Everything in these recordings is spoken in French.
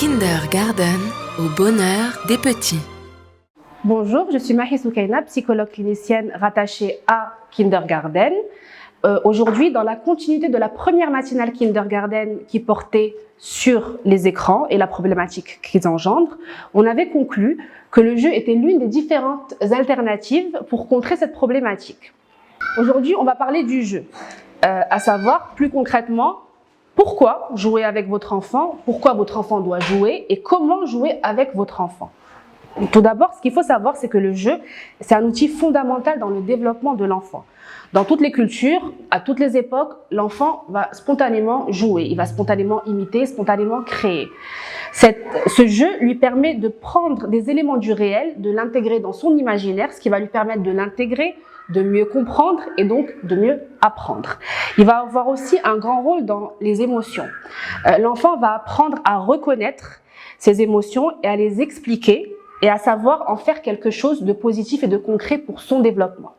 Kindergarten, au bonheur des petits. Bonjour, je suis Mahi Soukaina, psychologue clinicienne rattachée à Kindergarten. Aujourd'hui, dans la continuité de la première matinale Kindergarten qui portait sur les écrans et la problématique qu'ils engendrent, on avait conclu que le jeu était l'une des différentes alternatives pour contrer cette problématique. Aujourd'hui, on va parler du jeu, à savoir plus concrètement pourquoi jouer avec votre enfant, pourquoi votre enfant doit jouer et comment jouer avec votre enfant. Tout d'abord, ce qu'il faut savoir, c'est que le jeu, c'est un outil fondamental dans le développement de l'enfant. Dans toutes les cultures, à toutes les époques, l'enfant va spontanément jouer, il va spontanément imiter, spontanément créer. Ce jeu lui permet de prendre des éléments du réel, de l'intégrer dans son imaginaire, ce qui va lui permettre de l'intégrer, de mieux comprendre et donc de mieux apprendre. Il va avoir aussi un grand rôle dans les émotions. L'enfant va apprendre à reconnaître ses émotions et à les expliquer et à savoir en faire quelque chose de positif et de concret pour son développement.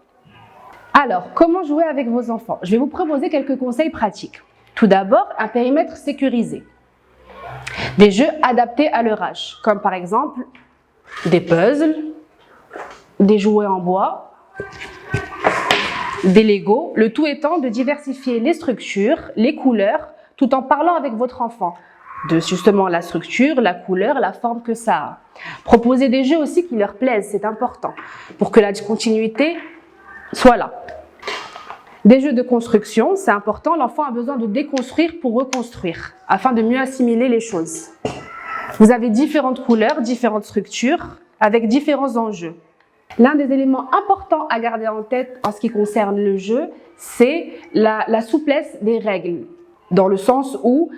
Alors, comment jouer avec vos enfants? Je vais vous proposer quelques conseils pratiques. Tout d'abord, un périmètre sécurisé. Des jeux adaptés à leur âge, comme par exemple des puzzles, des jouets en bois, des Lego, le tout étant de diversifier les structures, les couleurs, tout en parlant avec votre enfant de justement la structure, la couleur, la forme que ça a. Proposer des jeux aussi qui leur plaisent, c'est important, pour que la continuité soit là. Des jeux de construction, c'est important, l'enfant a besoin de déconstruire pour reconstruire, afin de mieux assimiler les choses. Vous avez différentes couleurs, différentes structures, avec différents enjeux. L'un des éléments importants à garder en tête en ce qui concerne le jeu, c'est la souplesse des règles, dans le sens où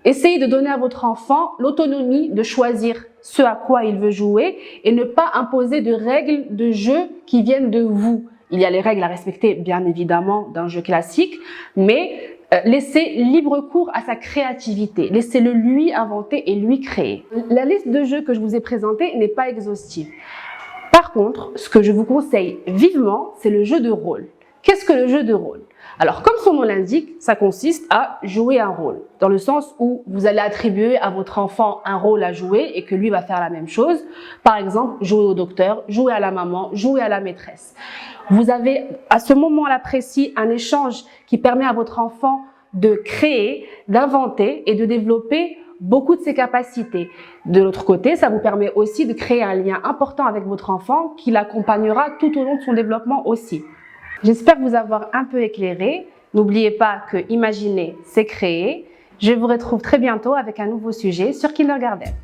essayez de donner à votre enfant l'autonomie de choisir ce à quoi il veut jouer et ne pas imposer de règles de jeu qui viennent de vous. Il y a les règles à respecter, bien évidemment, d'un jeu classique, mais laissez libre cours à sa créativité. Laissez-le lui inventer et lui créer. La liste de jeux que je vous ai présentée n'est pas exhaustive. Par contre, ce que je vous conseille vivement, c'est le jeu de rôle. Qu'est-ce que le jeu de rôle? Alors, comme son nom l'indique, ça consiste à jouer un rôle, dans le sens où vous allez attribuer à votre enfant un rôle à jouer et que lui va faire la même chose. Par exemple, jouer au docteur, jouer à la maman, jouer à la maîtresse. Vous avez à ce moment-là précis un échange qui permet à votre enfant de créer, d'inventer et de développer beaucoup de ses capacités. De l'autre côté, ça vous permet aussi de créer un lien important avec votre enfant qui l'accompagnera tout au long de son développement aussi. J'espère vous avoir un peu éclairé. N'oubliez pas que imaginer, c'est créer. Je vous retrouve très bientôt avec un nouveau sujet sur Kindergarten.